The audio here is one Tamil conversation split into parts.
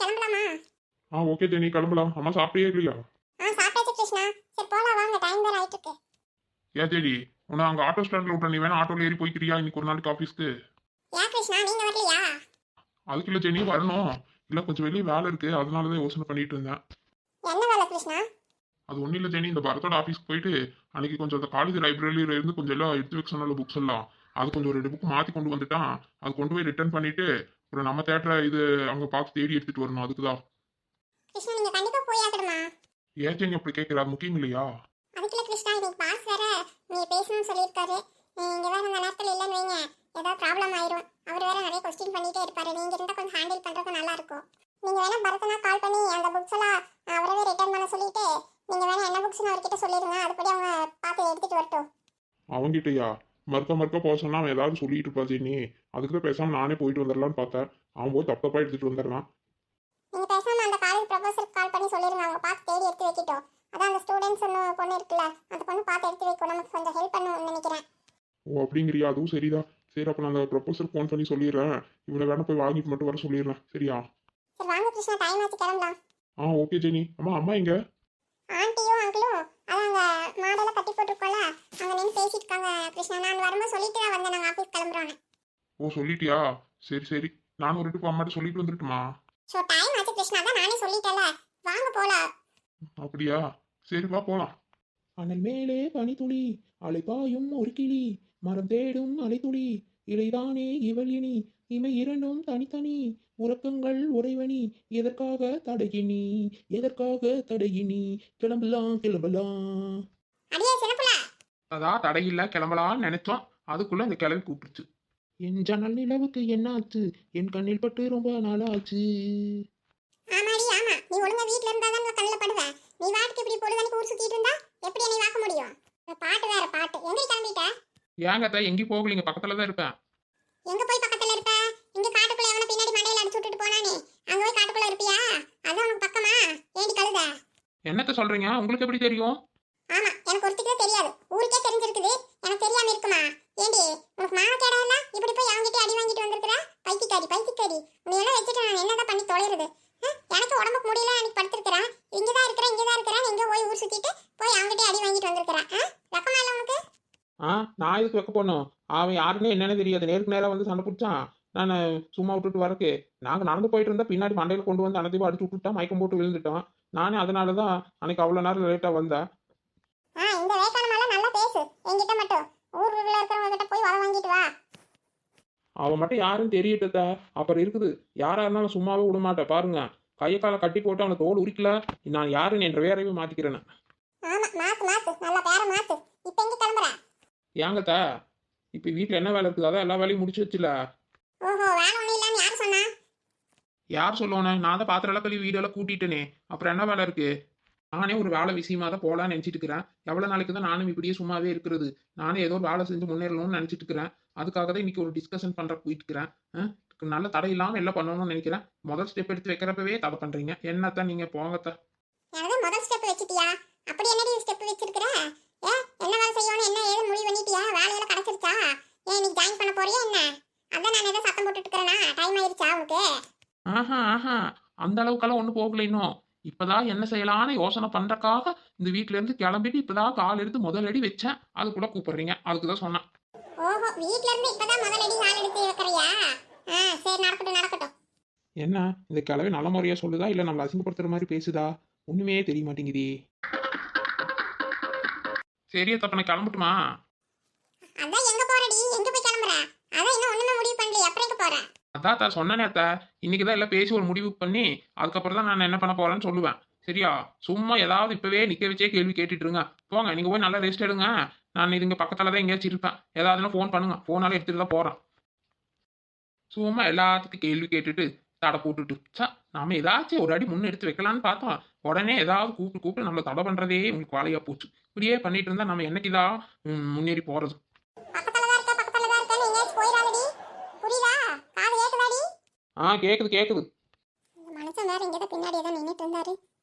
கிளம்பலாமா? ஓகே ஜெனி, கிளம்பலாம். அம்மா சாப்பிட்டியே இல்லையா? சாப்பிட்டாச்சு கிருஷ்ணா. சரி போலாம் வாங்க, டைம் வேற ஆயிட்டு இருக்கு. ஏன் ஜெனி, உன்னை அங்கே ஆட்டோ ஸ்டாண்ட்ல விட்ட, நீ வேணா ஆட்டோல ஏறி போய்க்கிறியா இன்னைக்கு ஒரு நாளைக்கு ஆஃபீஸ்க்கு? ஏன் கிருஷ்ணா நீங்க வரலையா? அதுக்கு இல்லை ஜெனி, வரணும். இல்லை, கொஞ்சம் வெளியே வேலை இருக்கு, அதனால தான் யோசனை பண்ணிட்டு இருந்தேன். என்ன வேலை கிருஷ்ணா? அது ஒன்றும் இல்லை ஜெனி, இந்த பரத்தோட ஆஃபீஸ்க்கு போயிட்டு அன்னைக்கு கொஞ்சம் அந்த காலேஜ் லைப்ரரியில இருந்து கொஞ்சம் எல்லாம் எடுத்து வைக்க சொன்ன புக்ஸ் எல்லாம், அது கொஞ்சம் ஒரு 2 புக் மாற்றி கொண்டு வந்துட்டான். அது கொண்டு போய் ரிட்டர்ன் பண்ணிட்டு அப்புறம் நம்ம தேட்டரை இது அங்கே பார்த்து தேடி எடுத்துட்டு வரணும். அதுக்கு தான். கிருஷ்ணா நீங்க கண்டிப்பா போய் ஆகணுமா? ஏன் ஜெனி அப்படி கேட்குற? அது முக்கியம் இல்லையா? அதுக்குள்ள கிருஷ்ணா இன்னைக்கு பாஸ் வேற நீங்க பேசணும்னு சொல்லியிருக்காரு. நீங்க வேற அந்த நேரத்துல இல்லைன்னு வைங்க, ஏதாவது ப்ராப்ளம் ஆயிரும். அவர் வேற நிறைய கொஸ்டின் பண்ணிட்டே இருப்பாரு. நீங்க இருந்தா கொஞ்சம் ஹேண்டில் பண்றது நல்லா இருக்கும். நீங்க வேணா பரதனா கால் பண்ணி அந்த புக்ஸ் எல்லாம் அவரவே ரிட்டர்ன் பண்ண சொல்லிட்டு நீங்க வேணா என்ன புக்ஸ்னு அவர்கிட்ட சொல்லிடுங்க. அதுபடி அவங்க பார்த்து எடுத்துட்டு வரட்டும். அவன்கிட்டயா? மறுக்க மறுக்க போக சொன்னா அவன் ஏதாவது சொல்லிட்டு இருப்பா ஜெனி. அதுக்கு தான் பேசாம நானே போயிட்டு வந்துடலான்னு பார்த்தேன். அவன் போய் தப்பா எடுத்துட்டு வந்துடுறான். நீங்க பேசாம அந்த காலேஜ் ப்ரொஃபசருக்கு கால் பண்ணி சொல்லிருங்க, அவங்க பார்த்து தேடி எடுத்து வைக்கிட்டோம். அதான் அந்த ஸ்டூடெண்ட்ஸ் பொண்ணு இருக்குல்ல, அந்த பொண்ணு பார்த்து எடுத்து வைக்கும். நமக்கு கொஞ்சம் ஹெல்ப் பண்ணுன்னு நினைக்கிறேன். ஓ அப்படிங்கிறியா? அதுவும் சரிதான். சரி, அப்போ நான் அந்த ப்ரொபோசர் ஃபோன் பண்ணி சொல்லிடுறேன். இவனை வேணா போய் வாங்கிட்டு மட்டும் வர சொல்லிடுறேன். சரியா? சரி வாங்க கிருஷ்ணா, டைம் ஆச்சு கிளம்பலாம். Okay Jenny. அம்மா அம்மா எங்க? ஆண்டியும் அங்கிளும் அதான் அந்த மாடெல்லாம் கட்டி போட்டிருக்கோம்ல, அங்கே நின்று பேசிட்டு இருக்காங்க கிருஷ்ணா. நான் வரும்போது சொல்லிட்டு தான் வந்தேன், நாங்கள் ஆஃபீஸ் கிளம்புறோன்னு. ஓ சொல்லிட்டியா? சரி சரி, நானும் ஒரு ட்ரிப் அம்மாட்ட சொல்லிட்டு வந்துட்டுமா? ஸோ டைம் ஆச்சு கிருஷ்ணா, தான் நானே சொல்லிட்டேன்ல, வாங்க போகலாம். அப்படியா? சரி வா போலாம். அனல் மேலே பனித்துளி அலைபாயும் ஒரு கிளி மரம் தேடும் அலைத்துளி இலைதானே இவள் இனி இமை இரண்டும் தனித்தனி உறக்கங்கள் உறைவனி எதற்காக தடையினி எதற்காக தடையினி கிளம்பலாம் கிளம்பலாம். அடியே சின்னப்புல. அதான் தடையில்ல, கிளம்பலாம்னு நினைச்சோம். அதுக்குள்ள இந்த கிளம்பி கூப்பிட்டுச்சு. என் ஜன்னல் நிலவுக்கு என்னாச்சு, என் கண்ணில் பட்டு ரொம்ப நாளாச்சு. ஆமாடி ஆமா, நீ ஒழுங்கா வீட்ல இருந்தா தான் கண்ணில் படுவ. நீ வாட்டுக்கு இப்படி பொழுதானி ஊர் சுத்திட்டு இருந்தா எப்படி நீ வாக்க முடியும்? இந்த பாட்டு வேற பாட்டு. எங்க கிளம்பிட்ட? ஏங்கத்த எங்கேயும் போகலீங்க, பக்கத்துல தான் இருப்பேன். எங்க போய் பக்கத்துல இருப்ப? இங்க காட்டுக்குள்ள எவன பின்னாடி மண்டையில அடிச்சு விட்டுட்டு போனானே, அங்க போய் காட்டுக்குள்ள இருப்பியா? அதான் உனக்கு பக்கமா? ஏண்டி கழுத? என்னத்த சொல்றீங்க? உங்களுக்கு எப்படி தெரியும்? ஆமா, எனக்கு ஒருத்திக்கு தெரியாது, ஊருக்கே தெரிஞ்சிருக்குது. எனக்கு தெரியாம இருக்குமா? ஏண்டி உனக்கு மான கேடா இல்ல? இப்படி போய் அவங்கிட்ட அடி வாங்கிட்டு வந்திருக்கிற? பைத்தியக்காரி பைத்தியக்காரி. உன்னை எல்லாம் வச்சுட்டு நான் என்னதான் பண்ணி தொலைறது? எனக்கு உடம்புக்கு முடியல, எனக்கு படுத்திருக்கிறேன். இங்கதான் இருக்கிறேன் எங்க போய் ஊர் சுத்திட்டு போய் அவங்கிட்ட அடி வாங்கிட்டு வந்திருக்கிறேன். வெக்கமா இல்ல உனக்கு? நான் இதுக்கு வைக்க போனோம். அவன் யாருன்னு என்னன்னு தெரியாது, நேருக்கு நேரம் வந்து சண்டை பிடிச்சான். நான் சும்மா விட்டுட்டு வரக்கு நாங்கள் நடந்து போயிட்டு இருந்தா பின்னாடி மண்டையில் கொண்டு வந்து அனைத்தையும் அடிச்சு விட்டுட்டா, மயக்கம் போட்டு விழுந்துட்டோம். நானே அதனால தான் அன்னைக்கு அவ்வளோ நேரம் லேட்டாக வந்தேன். இந்த வேக்கானமால நல்லா பேசு என்கிட்ட மட்டும். ஊர்ல இருக்கிறவங்க கிட்ட போய் வர வாங்கிட்டு வா. அவன் மட்டும் யாருன்னு தெரியட்ட, அப்புறம் இருக்குது. யாரா இருந்தாலும் சும்மாவே விட மாட்டேன் பாருங்க. கையை காலை கட்டி போட்டு அவனை தோல் உரிக்கல, நான் யாருன்னு என்ற வேறவே மாத்திக்கிறேன். ஆமா மாத்து நல்லா பேர மாத்து. இப்போ எங்க கிளம்புற? ஏங்கத்தா இப்போ வீட்டில் என்ன வேலை இருக்குது? அதான் எல்லா வேலையும் முடிச்சு வச்சுல. ஓஹோ, வேலை ஒண்ணும் இல்லன்னு யார் சொன்னா? யார் சொல்லுவோனே, நான் தான் பாத்திரம் எல்லாம் கழுவி வீடெல்லாம் கூட்டிட்டேனே. அப்புறம் என்ன வேலை இருக்கு? நானே ஒரு வேலை விஷயமா தான் போகலான்னு நினச்சிட்டு இருக்கிறேன். எவ்வளோ நாளைக்கு தான் நானும் இப்படியே சும்மாவே இருக்கிறது? நானே ஏதோ ஒரு வேலை செஞ்சு முன்னேறணும்னு நினச்சிட்டு இருக்கிறேன். அதுக்காக தான் இன்னைக்கு ஒரு டிஸ்கஷன் பண்ணுற போயிட்டு இருக்கிறேன். நல்ல தடை இல்லாமல் எல்லாம் பண்ணணும்னு நினைக்கிறேன். முதல் ஸ்டெப் எடுத்து வைக்கிறப்பவே தடை பண்ணுறீங்க. என்னத்தான் நீங்கள் போங்கத்தான். எனக்கு முதல் ஸ்டெப் வச்சிட்டியா? அப்படி என்னடி ஸ்டெப் வச்சிருக்கிற? என்ன வேலை செய்யணும் என்ன ஏது முடிவு பண்ணிட்டியா? வேலையெல்லாம் கிடைச்சிருச்சா? நீ ஜாயின் பண்ண போறியா என்ன? அதான் நான் ஏதோ சத்தம் போட்டுட்டு இருக்கிறேனா? டைம் ஆயிருச்சா உனக்கு? ஆஹா, அந்த அளவுக்கெல்லாம் ஒன்றும் போகல இன்னும். இப்பதான் என்ன செய்யலான்னு யோசனை பண்றதுக்காக இந்த வீட்ல இருந்து கிளம்பிட்டு இப்பதான் கால் எடுத்து முதல் அடி வச்சேன். அதுக்குள்ள கூப்பிடுறீங்க, அதுக்கு தான் சொன்னேன். ஓஹோ, வீட்ல இருந்து இப்பதான் முதல் அடி கால் எடுத்து வைக்கறியா? சரி நடக்கட்டும். என்ன இந்த கிளவி நல்ல முறையா சொல்லுதா இல்ல நம்மள அசிங்கப்படுத்துற மாதிரி பேசுதா? ஒண்ணுமே தெரிய மாட்டேங்குதே. சரியா தப்ப நான் கிளம்பட்டுமா? அதான் எங்க போறடி? எங்க போய் கிளம்புற? அதான் இன்னும் ஒண்ணுமே முடிவு பண்ணல. அப்புறம் எங்க போற? அதான் சொன்னேனே அத்தா, இன்னைக்கு தான் எல்லாம் பேசி ஒரு முடிவு பண்ணி அதுக்கப்புறம் தான் நான் என்ன பண்ண போறேன்னு சொல்லுவேன். சரியா? சும்மா ஏதாவது இப்பவே நிக்க வச்சே கேள்வி கேட்டுட்டு இருங்க. போங்க, நீங்க போய் நல்லா ரெஸ்ட் எடுங்க. நான் இதுங்க பக்கத்துல தான் எங்கேயாச்சும் இருப்பேன். ஏதாவதுன்னா ஃபோன் பண்ணுங்க, ஃபோனால எடுத்துட்டு தான் போறேன். சும்மா எல்லாத்துக்கும் கேள்வி கேட்டுட்டு தடை போட்டுட்டு நாம ஏதாச்சும் ஒரு அடி முன்ன எடுத்து வைக்கலான்னு பார்த்தோம். உடனே ஏதாவது கூப்பிட்டு நம்மளை தடை பண்றதே உங்களுக்கு வேலையா போச்சு. இப்படியே பண்ணிட்டு இருந்தா நம்ம என்னைக்குதான் முன்னேறி போறது? கேக்குது. மனுஷன் வேற இங்க பின்னாடி ஏதோ நின்னுட்டு இருந்தாரு.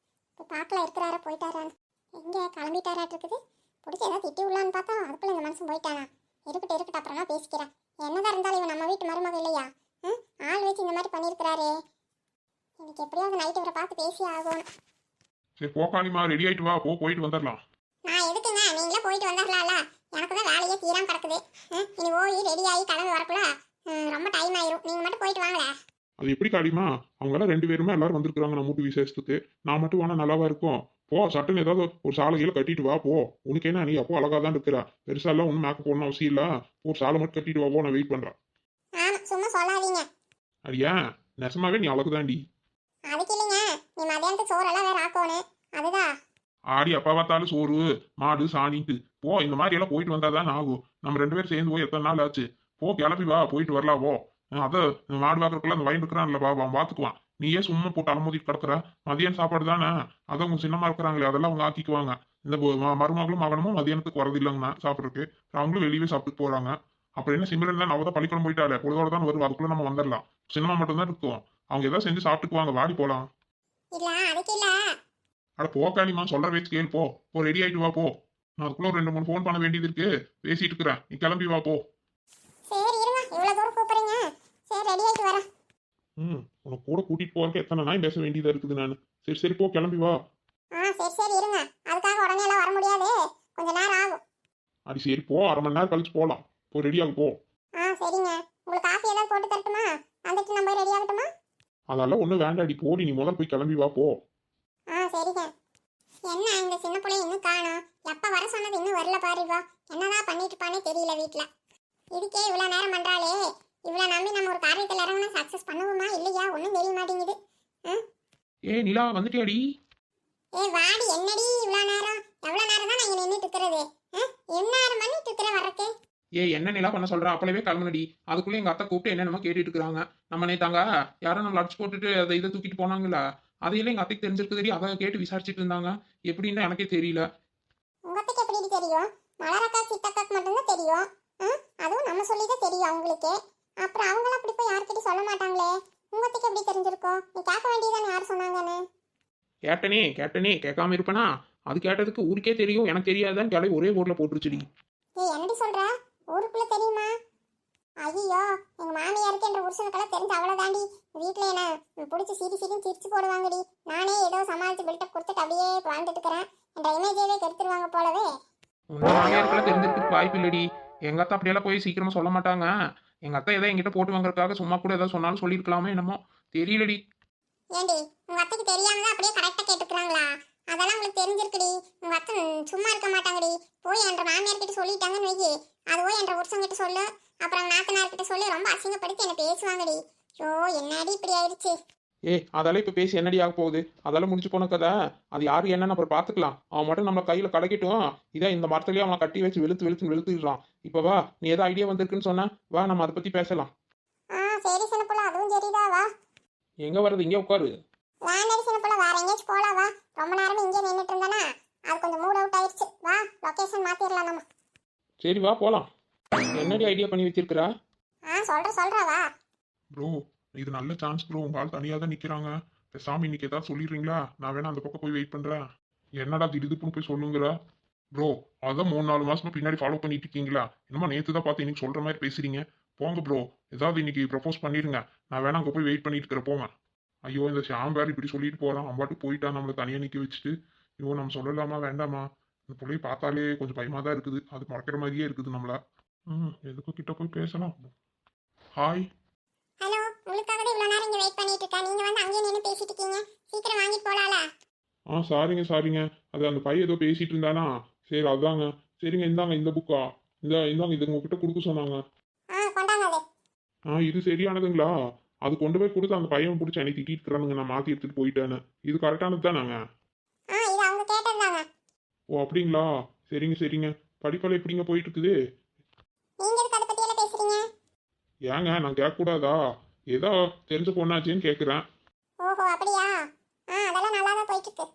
இப்போ பாக்கல இருக்கிறாரா போயிட்டாரான்னு. எங்க கிளம்பிட்டாராட்டு இருக்குது. பிடிச்சி ஏதாவது திட்டி உள்ளான்னு பார்த்தா அதுக்குள்ள இந்த மனுஷன் போயிட்டானா? இருக்கட்டும் அப்புறம் நான் பேசிக்கிறேன். என்னதான் இருந்தாலும் இவன் நம்ம வீட்டு மருமக இல்லையா? ஆள் வச்சு இந்த மாதிரி பண்ணியிருக்கிறாரே. இன்னைக்கு எப்படியாவது நைட் இவரை பார்த்து பேசி ஆகணும். சரி போ காளிமா, ரெடி ஆயிட்டு வா, போயிட்டு வந்துடலாம். நான் எதுக்குங்க, நீங்களே போயிட்டு வந்துடலாம்ல. எனக்கு தான் வேலையே தீராம கிடக்குது. இனி போய் ரெடி ஆகி கிளம்பி வரக்குள்ள ரொம்ப டைம் ஆயிரும். நீங்க மட்டும் போயிட்டு வாங்களேன். அது எப்படி காளிமா, அவங்களாம் 2 பேருமே எல்லாரும் வந்திருக்காங்க நம்ம வீட்டு விசேஷத்துக்கு. நான் மட்டும் வேணா நல்லாவா இருக்கும்? போ, சட்டுன்னு ஏதாவது ஒரு சாலையில கட்டிட்டு வா போ. உனக்கு என்ன, நீ அப்போ அழகா தான் இருக்கிறா. பெருசா எல்லாம் ஒன்றும் மேக்கப் போடணும் அவசியம் இல்ல. ஒரு சாலை மட்டும் கட்டிட்டு வா போ, நான் வெயிட் பண்றேன். ஆமா, சும்மா சொல்லாதீங்க. அடியா, நெசமாவே நீ அழகுதாண்டி. அதுக்கு இல்லைங்க, நீ மதியானத்துக்கு சோறெல்லாம் வேற ஆக்கணும். அதுதான். ஆடி அப்பா பார்த்தாலும் சோறு மாடு சாணிட்டு போ. இந்த மாதிரி எல்லாம் போயிட்டு வந்தாதான் ஆகும். நம்ம 2 பேரும் சேர்ந்து போய் எத்தனை நாள் ஆச்சு? போ, கிளம்பி வா, போயிட்டு வரலாம் போ. அதை மாடு பார்க்கறதுக்குள்ள அந்த வயன் இருக்கிறான்ல, அவன் பார்த்துக்குவான். நீயே சும்மா போட்டு அலமோதிட்டு கிடக்குற. மதியம் சாப்பாடு தானே, அதை அவங்க சின்னமா இருக்கிறாங்களே அதெல்லாம் அவங்க ஆக்கிக்குவாங்க. இந்த மருமகளும் மகனும் மதியானத்துக்கு வரது இல்லைங்கண்ணா சாப்பிட்றதுக்கு. அவங்களும் வெளியே சாப்பிட்டு போறாங்க. அப்புறம் என்ன, சிம்ரன் தான் அவதான் பள்ளிக்கூடம் போயிட்டாலே, பொழுதோட தான் வருவா. அதுக்குள்ள நம்ம வந்துடலாம். சினிமா மட்டும் தான் இருக்கும். அவங்க ஏதாவது செஞ்சு சாப்பிட்டுக்குவாங்க. வாடி போலாம். இல்ல அதுக்கு இல்ல. அட போக்காளிமா, சொல்ற வச்சு கேள். போ, ரெடி ஆயிட்டு வா போ. நான் அதுக்குள்ள ஒரு 2-3 ஃபோன் பண்ண வேண்டியது இருக்கு, பேசிட்டு இருக்கிறேன். நீ கிளம்பி வா போ. சரி இருங்க, இவ்வளவு தூரம் கூப்பிடுறீங்க. சரி ரெடி ஆயிட்டு வரேன். உனக்கு கூட கூட்டிட்டு போறதுக்கு எத்தனை நாள் பேச வேண்டியதா இருக்குது நான். சரி போ, கிளம்பி வா. சரி இருங்க, அதுக்காக உடனே எல்லாம் வர முடியாது, கொஞ்ச நேரம் ஆகும். அடி சரி போ, 1/2 மணி நேரம் கழிச்சு போலாம். போ, ரெடியாக போ. சரிங்க. உங்களுக்கு காஃபி ஏதாவது போட்டு தரட்டுமா? வந்துட்டு நம்ம ரெடி ஆகட்டுமா? அதெல்லாம் ஒன்றும் வேண்டாடி, போடி. நீ முதல்ல போய் கிளம்பி வா போ. சரிங்க. என்ன இந்த சின்ன பிள்ளை இன்னும் காணோம்? எப்ப வர சொன்னது இன்னும் வரல பாருவா. என்னதான் பண்ணிட்டு இருப்பானே தெரியல வீட்ல. இதுக்கே இவ்வளவு நேரம் பண்றாளே, இவ்வளவு நம்பி நம்ம ஒரு காரியத்தில் இறங்கினா சக்சஸ் பண்ணுவோமா இல்லையா ஒன்றும் தெரிய மாட்டேங்குது. ஏய் நிலா, வந்துட்டியாடி? வாடி, என்னடி இவ்வளவு நேரம்? எவ்வளவு நேரம் தான் நான் இங்க நின்றுட்டு இருக்கிறது? என்ன நேரம் பண்ணிட்டு இருக்கிற வரக்கு? என்ன நிலா பண்ண சொல்ற? அப்பளவே கிளம்புனடி. அதுக்குள்ள எங்க அத்தை கூப்பிட்டு என்னென்னமோ கேட்டுட்டு இருக்காங்க. நம்ம நேத்தாங்க யாரும் நம்ம அடிச்சு போட்டுட்டு அதை இதை தூக்கிட்டு போனாங்கல்ல, அதையெல்லாம் எங்க அத்தைக்கு தெரிஞ்சிருக்கு. தெரியும், அதை கேட்டு விசாரிச்சுட்டு இருந்தாங்க. எப்படின்னு எனக்கே தெரியல. உங்க அத்தைக்கு எப்படி தெரியும்? மலரக்கா சித்தக்காக்கு மட்டும்தான் தெரியும். அதுவும் நம்ம சொல்லிதான் தெரியும் அவங்களுக்கு. அப்புறம் அவங்கள அப்படி போய் யார்கிட்ட சொல்ல மாட்டாங்களே. உங்க அத்தைக்கு எப்படி தெரிஞ்சிருக்கும்? நீ கேட்க வேண்டியதானே யார் சொன்னாங்கன்னு. கேட்டனே கேட்காம இருப்பேனா? அது கேட்டதுக்கு ஊருக்கே தெரியும், எனக்கு தெரியாதான் கிளை ஒரே ஊர்ல போட்டுருச்சுடி. என்னடி சொல்ற? ஊருக்குள்ள தெரியுமா? ஐயோ, எங்க மாமியாருக்கு என்ற புருஷனுக்கெல்லாம் தெரிஞ்ச அவ்வளவுதாண்டி. வீட்டுல என்ன பிடிச்சி சிரிச்சு போடுவாங்கடி. நானே ஏதோ சமாளிச்சு பில்டப் கொடுத்துட்டு அப்படியே வாழ்ந்துட்டு இருக்கிறேன். என்ற இமேஜவே கெடுத்துருவாங்க போலவே. உங்க மாமியாருக்கெல்லாம் தெரிஞ்சிருக்கு வாய்ப்பு இல்லடி. எங்க அத்தை அப்படியெல்லாம் போய் சீக்கிரமா சொல்ல மாட்டாங்க. எங்க அத்தை ஏதோ என்கிட்ட போட்டு வாங்குறதுக்காக சும்மா கூட ஏதாவது சொன்னாலும் சொல்லியிருக்கலாமே என்னமோ தெரியலடி. ஏண்டி, உங்க அத்தைக்கு தெரியாம தான் அப்படியே கரெக்டா கேட்டுக்கிறாங்களா? அதெல்லாம் உங்களுக்கு தெரிஞ்சிருக்குடி. உங்க அத்தை சும்மா இருக்க மாட்டாங்கடி. போய் என்ற மாமியார் கிட்ட சொல்லிட்டாங்கன்னு வையி, அது போய் என்ற புருஷன் கிட்ட சொல்லு, அப்புறம் நாத்தனார் கிட்ட சொல்லி ரொம்ப அசிங்கப்படுத்தி என்ன பேசுவாங்கடி. ஐயோ, என்னடி இப்படி ஆயிடுச்சு? அதெல்லாம் இப்ப பேசி என்னடி ஆக போகுது? அதெல்லாம் முடிஞ்சு போன கதை. அது யாரு என்னன்னு அப்புறம் பாத்துக்கலாம். அவன் மட்டும் நம்ம கையில கலக்கிட்டும். இதான் இந்த மரத்துலயே அவனை கட்டி வச்சு வெளுத்துடுறான். இப்ப வா, நீ ஏதோ ஐடியா வந்திருக்குன்னு சொன்னா வா, நம்ம அதை பத்தி பேசலாம். சரி சின்னப்புள்ள, அதுவும் சரிதா. வா. எங்க வர்றது? இங்கே உட்காரு. வேண்டாடி சின்னப்புள்ள, வேற எங்கேயாச்சும் போலாம். வா, ரொம்ப நேரமே இங்கே நின்றுட்டு இருந்தானா அது கொஞ்சம் மூட் அவுட் ஆயிடுச்சு. வா, லொகேஷன் மாத்திரலாம் நம்ம. சரி வா போலாம். என்னடி ஐடியா பண்ணி வச்சிருக்கிறா? சொல்றா வா. ப்ரோ, இது நல்ல சான்ஸ் ப்ரோ. உங்க ஆள் தனியாக தான் நிற்கிறாங்க. பேசாம இன்னைக்கு ஏதாவது சொல்லிடுறீங்களா? நான் வேணா அந்த பக்கம் போய் வெயிட் பண்றேன். என்னடா திடுதுப்புன்னு போய் சொல்லுங்கிற ப்ரோ? அதான் 3-4 மாசமா பின்னாடி ஃபாலோ பண்ணிட்டு இருக்கீங்களா? என்னமா நேற்று தான் பார்த்து இன்னைக்கு சொல்ற மாதிரி பேசுறீங்க. போங்க ப்ரோ, ஏதாவது இன்னைக்கு ப்ரப்போஸ் பண்ணிடுங்க. நான் வேணா அங்கே போய் வெயிட் பண்ணிட்டு இருக்கிற. போங்க. ஐயோ, இந்த ஷாம் வேறு இப்படி சொல்லிட்டு போறான். அம்பாட்டு போயிட்டா நம்மளை தனியாக நிற்க வச்சுட்டு. ஐயோ, நம்ம சொல்லலாமா வேண்டாமா? இந்த பிள்ளைய பார்த்தாலே கொஞ்சம் பயமா தான் இருக்குது. அது மறக்கிற மாதிரியே இருக்குது நம்மள. எதுக்கு கிட்ட போய் பேசலாம். ஹாய். ஹலோ, உங்களுக்காக தான் இவ்வளவு நேரம் இங்க வெயிட் பண்ணிட்டு இருக்கேன். நீங்க வந்து அங்கேயே நின்னு பேசிட்டு இருக்கீங்க. சீக்கிரம் வாங்கிட்டு போலாம்ல. சாரிங்க. அது அந்த பையன் ஏதோ பேசிட்டு இருந்தானா. சரி அதாங்க. சரிங்க, இந்தாங்க இந்த புக்கா. இந்தாங்க, இது உங்ககிட்ட கொடுக்க சொன்னாங்க. கொண்டாங்க அது. இது சரியானதுங்களா? அது கொண்டு போய் கொடுத்து அந்த பையன் பிடிச்சி என்னை திட்டிட்டு இருக்கிறானுங்க. நான் மாற்றி எடுத்துட்டு போயிட்டேன்னு. இது கரெக்டானது தானாங்க? இது அவங்க கேட்டதுதாங்க. ஓ அப்படிங்களா? சரிங்க. படிப்பெல்லாம் எப்படிங்க போயிட்டு இருக்குது? நீங்க எதுக்கு அதை பத்தி எல்லாம் பேசுறீங்க? ஏங்க, நான் கேட்கக்கூடாதா? ஏதோ தெரிஞ்ச பொண்ணாச்சேன்னு கேட்குறேன். ஓஹோ, அப்படியா? அதெல்லாம் நல்லா தான் போயிட்டு இருக்கு.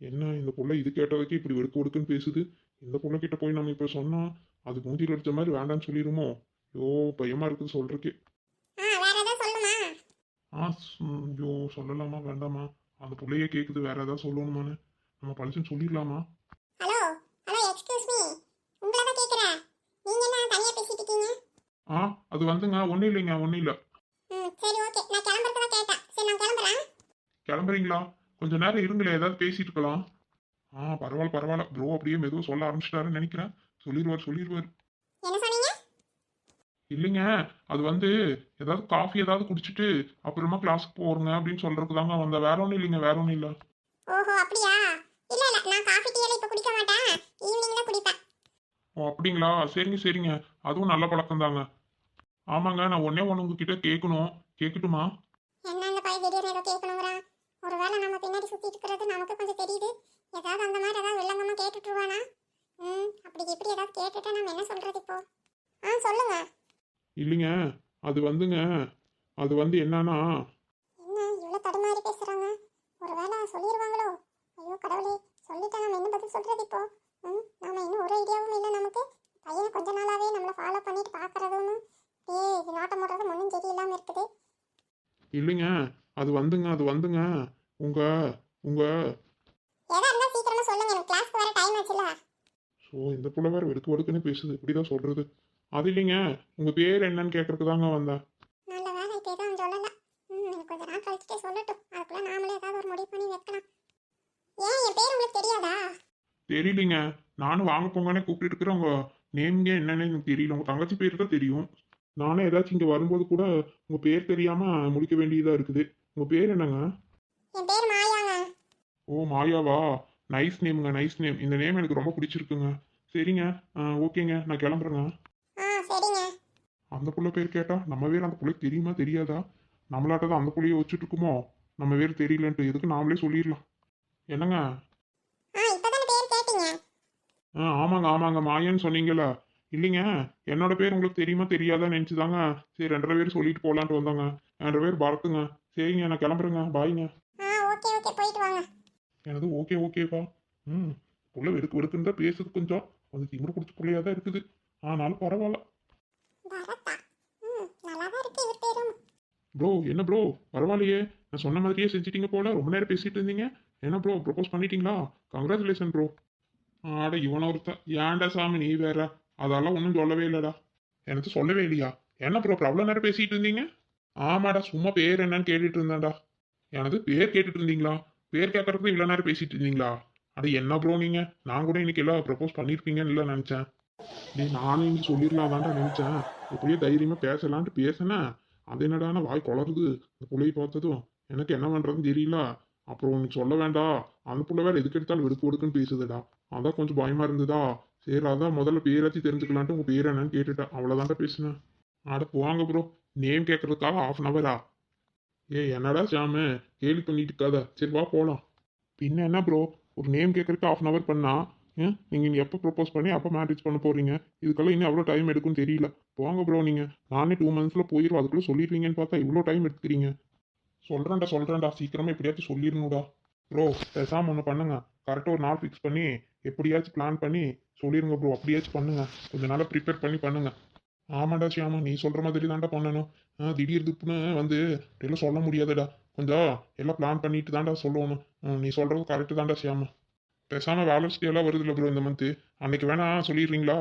என்ன இந்த புள்ள இது கேட்டதுக்கு இப்படி வெடுக்குன்னு பேசுது? இந்த புள்ள கிட்ட போய் நம்ம இப்போ சொன்னா அது மூஞ்சில் அடிச்ச மாதிரி வேண்டான்னு சொல்லிடுமோ? ஐயோ, பயமா இருக்குது சொல்றதுக்கு. வேற ஏதாவது சொல்லுமா? ஐயோ, சொல்லலாமா வேண்டாமா? அந்த புள்ளையே கேட்குது, வேற ஏதாவது சொல்லணுமான்னு. நம்ம பழிச்சுன்னு சொல்லிடலாமா? Hello, excuse me. உங்களை தான் கேக்குறேன். நீங்க என்ன தனியா பேசிட்டு இருக்கீங்க? அது வந்துங்க, ஒன்றும் இல்லை. சரி ஓகே, நான் கிளம்புறதுக்கு தான் கேட்டேன். சரி நான் கிளம்புறேன். கிளம்புறீங்களா? கொஞ்ச நேரம் இருங்களே, ஏதாவது பேசிட்டு இருக்கலாம். பரவாயில்ல பரவாயில்ல, ப்ரோ அப்படியே மெதுவாக சொல்ல ஆரம்பிச்சிட்டாருன்னு நினைக்கிறேன். சொல்லிடுவார். என்ன சொன்னீங்க? இல்லைங்க, அது வந்து ஏதாவது காஃபி ஏதாவது குடிச்சிட்டு அப்புறமா கிளாஸுக்கு போறங்க அப்படின்னு சொல்றதுக்கு தாங்க வந்த. வேற ஒன்றும் இல்லைங்க, வேற ஒன்றும் இல்லை. ஓஹோ அப்படியா? இல்ல இல்ல, நான் காஃபி டீ எல்லாம் இப்ப குடிக்க மாட்டேன், ஈவினிங் தான் குடிப்பேன். ஓ அப்படிங்களா? சரிங்க, அதுவும் நல்ல பழக்கம் தாங்க. ஆமாங்க, நான் ஒன்னே ஒன்று உங்ககிட்ட கேட்கணும். கேட்கட்டுமா? என்ன அந்த பையன் திடீர்னு ஏதோ கேட்கணுங்கிறான்? ஒருவேளை நம்ம பின்னாடி சுத்திட்டு இருக்கிறது நமக்கு கொஞ்சம் தெரியுது. ஏதாவது அந்த மாதிரி ஏதாவது வில்லங்கமா கேட்டுட்டுருவானா? அப்படி இப்படி ஏதாவது கேட்டுட்டா நம்ம என்ன சொல்றது இப்போ? சொல்லுங்க. இல்லைங்க, அது வந்துங்க, அது வந்து என்னன்னா, என்ன இவ்வளவு தடுமாறி பேசுறாங்க? ஒருவேளை சொல்லிடுவாங்களோ? ஐயோ கடவுளே, சொல்லிட்டா நம்ம என்ன பதில் சொல்றது இப்போ? நாம இன்னும் ஒரு ஐடியாவும் இல்லை நமக்கு. பையனை கொஞ்ச நாளாவே நம்மளை ஃபாலோ பண்ணிட்டு பாக்குறதுன்னு இது நோட்டம் போடுறது ஒன்றும் சரியில்லாம இருக்குது. இல்லைங்க, அது வந்துங்க உங்க உங்க எதா இருந்தா சீக்கிரமா சொல்லுங்க, எனக்கு கிளாஸ்க்கு வர டைம் ஆச்சுல. இந்த புள்ள வேற வெடுக்குன்னு பேசுது, இப்படிதான் சொல்றது. அது இல்லைங்க, உங்க பேர் என்னன்னு கேட்கறதுக்கு தாங்க வந்தேன். நல்ல வேலை இப்போ எதுவும் சொல்லல. எனக்கு கொஞ்ச நாள் கழிச்சுட்டே சொல்லட்டும், அதுக்குள்ள நாமளே ஏதாவது ஒரு முடிவு பண்ணி வைக்கலாம். ஏன் என் பேர் உங்களுக்கு தெரியாதா? தெரியலீங்க, நானும் வாங்க போங்கன்னே கூப்பிட்டு இருக்கிறேன். உங்க நேம்ங்க என்னன்னு எனக்கு தெரியல. உங்க தங்கச்சி பேர் தான் தெரியும். நானே ஏதாச்சும் இங்க வரும்போது கூட உங்க பேர் தெரியாம முடிக்க வேண்டியதா இருக்குது. உங்க பேர் என்னங்க? என் பேர் மாயாங்க. ஓ மாயாவா? நைஸ் நேமுங்க, நைஸ் நேம். இந்த நேம் எனக்கு ரொம்ப பிடிச்சிருக்குங்க. சரிங்க, ஓகேங்க, நான் கிளம்புறேங்க. சரிங்க. அந்த புள்ள பேர் கேட்டா நம்ம பேர் அந்த புள்ளைக்கு தெரியுமா தெரியாதா? நம்மளாட்ட தான் அந்த புள்ளைய வச்சுட்டு இருக்குமோ? நம்ம பேர் தெரியலன்ட்டு எதுக்கு நாமளே சொல்லிடலாம். என்னங்க? இப்பதானே பேர் கேட்டீங்க. ஆமாங்க மாயான்னு சொன்னீங்களா? இல்லைங்க, என்னோட பேர் உங்களுக்கு தெரியுமா தெரியாதான்னு நினச்சிதாங்க. சரி 2 பேர் சொல்லிட்டு போகலான்ட்டு வந்தாங்க. 2 பேர் பரத்துங்க. சரிங்க, நான் கிளம்புறேங்க. பாய்ங்க. ஓகே போயிட்டு வாங்க. எனது ஓகேப்பா. புள்ள வெடுக்குன்னு தான் பேசுது. கொஞ்சம் திமிரு பிடிச்ச பிள்ளையா தான் இருக்குது. ஆனாலும் பரவாயில்ல. பரத்தா? நல்லா தான் இருக்கு இவர் பேரும். ப்ரோ என்ன ப்ரோ, பரவாயில்லையே. நான் சொன்ன மாதிரியே செஞ்சிட்டீங்க போல. ரொம்ப நேரம் பேசிட்டு இருந்தீங்க. என்ன ப்ரோ, ப்ரொபோஸ் பண்ணிட்டீங்களா? Congratulation bro. ஆட இவன ஒருத்தன். ஏன்டா சாமி நீ வேற. அதெல்லாம் ஒன்றும் சொல்லவே இல்லைடா. எனக்கு சொல்லவே இல்லையா? என்ன ப்ரோ அவ்வளோ நேரம் பேசிட்டு இருந்தீங்க? ஆமாடா, சும்மா பேர் என்னன்னு கேட்டுட்டு இருந்தேன்டா. எனது பேர் கேட்டுட்டு இருந்தீங்களா? பேர் கேட்கறதுக்கு இவ்வளோ நேரம் பேசிட்டு இருந்தீங்களா? அது என்ன ப்ரோ நீங்க? நான் கூட இன்னைக்கு எல்லாம் ப்ரப்போஸ் பண்ணியிருப்பீங்கன்னு இல்லை நினச்சேன். நானும் இன்னைக்கு சொல்லிடலாம் தான்டா நினச்சேன். எப்படியோ தைரியமாக பேசலான்ட்டு பேசினேன். அது என்னடான வாய் குளருது. அந்த புள்ளையை பார்த்ததும் எனக்கு என்ன பண்ணுறதுன்னு தெரியல. அப்புறம் உனக்கு சொல்ல வேண்டாம், அந்த புள்ள வேற எதுக்கு எடுத்தாலும் வெடுக்குன்னு பேசுதுடா. அதான் கொஞ்சம் பயமா இருந்ததா. சரி அதான் முதல்ல பேராச்சும் தெரிஞ்சுக்கலான்ட்டு உங்க பேர் என்னன்னு கேட்டுட்டேன். அவ்வளோதான்டா பேசினேன். அட போவாங்க ப்ரோ, நேம் கேட்கறதுக்காக 1/2 hour. என்னடா சாமு கேள்வி பண்ணிட்டு இருக்காத. சரி வா போகலாம். பின்ன என்ன ப்ரோ, ஒரு நேம் கேட்கறதுக்கு 1/2 hour பண்ணா நீங்கள் எப்போ ப்ரப்போஸ் பண்ணி அப்போ மேரேஜ் பண்ண போறீங்க? இதுக்கெல்லாம் இன்னும் எவ்வளோ டைம் எடுக்குன்னு தெரியல. போங்க ப்ரோ நீங்கள். நானே 2 monthsல போயிடும், அதுக்குள்ளே சொல்லிடுவீங்கன்னு பார்த்தா இவ்வளோ டைம் எடுத்துக்கிறீங்க. சொல்கிறேன்டா சீக்கிரமாக எப்படியாச்சும் சொல்லிடணும்டா. ப்ரோ பேசாமல் ஒன்று பண்ணுங்க, கரெக்டாக ஒரு நாள் ஃபிக்ஸ் பண்ணி எப்படியாச்சும் பிளான் பண்ணி சொல்லிடுங்க ப்ரோ. அப்படியாச்சும் பண்ணுங்க, கொஞ்சம் நாளாக ப்ரிப்பேர் பண்ணி பண்ணுங்க. ஆமாடா ஷியாமா, நீ சொல்கிற மாதிரி தான்டா பண்ணணும். திடீர்னு வந்து எல்லாம் சொல்ல முடியாதுடா. கொஞ்சம் எல்லாம் பிளான் பண்ணிட்டு தான்டா சொல்லணும். நீ சொல்கிறது கரெக்டு தான்டா ஷியாமா. பேசாமல் வேலன்ஸ் டே எல்லாம் வருதுல்ல ப்ரோ இந்த மந்த்து, அன்னைக்கு வேணா சொல்லிடுறீங்களா?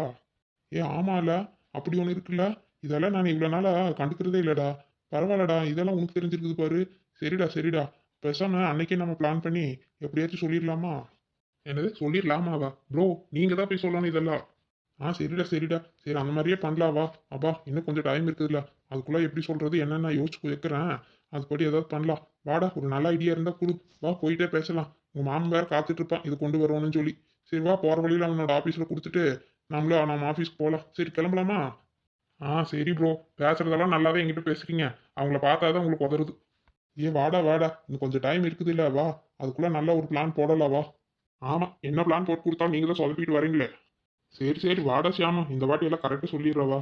ஆமாம்ல, அப்படி ஒன்று இருக்குல்ல. இதெல்லாம் நான் இவ்வளோ நாளாக கண்டுக்கிறதே இல்லைடா. பரவாயில்லடா, இதெல்லாம் உனக்கு தெரிஞ்சிருக்குது பாரு. சரிடா பேசாமல் அன்னைக்கே நம்ம பிளான் பண்ணி எப்படியாச்சும் சொல்லிடலாமா? என்னது சொல்லிடலாமாவா? ப்ரோ நீங்கள் தான் போய் சொல்லணும் இதெல்லாம். சரிடா சரி அந்த மாதிரியே பண்ணலாவா? அப்பா இன்னும் கொஞ்சம் டைம் இருக்குதுல்ல, அதுக்குள்ளே எப்படி சொல்கிறது என்னென்ன யோசிச்சு வைக்கிறேன். அதுபடி ஏதாவது பண்ணலாம். வாடா, ஒரு நல்ல ஐடியா இருந்தால் கொடு. வா போயிட்டே பேசலாம். உங்கள் மாமன் வேறு காத்துட்டு இருப்பான் இது கொண்டு வரணும்னு சொல்லி. சரி வா, போகிற வழியில் அவனோட ஆஃபீஸில் கொடுத்துட்டு நம்ம ஆஃபீஸ்க்கு போகலாம். சரி கிளம்பலாமா? சரி ப்ரோ, பேசுறதெல்லாம் நல்லாவே என்கிட்ட பேசுறீங்க. அவங்கள பார்த்தாதான் உங்களுக்கு உதறுது. வாடா இன்னும் கொஞ்சம் டைம் இருக்குது இல்லை? வா, அதுக்குள்ளே நல்ல ஒரு பிளான் போடலாம் வா. ஆமாம், என்ன பிளான் போட்டு கொடுத்தா நீங்கள் தான் சொதப்பிட்டு வரீங்களே. சரி வாடா ஷியாமா, இந்த வாட்டி எல்லாம் கரெக்டாக சொல்லிடுறவா.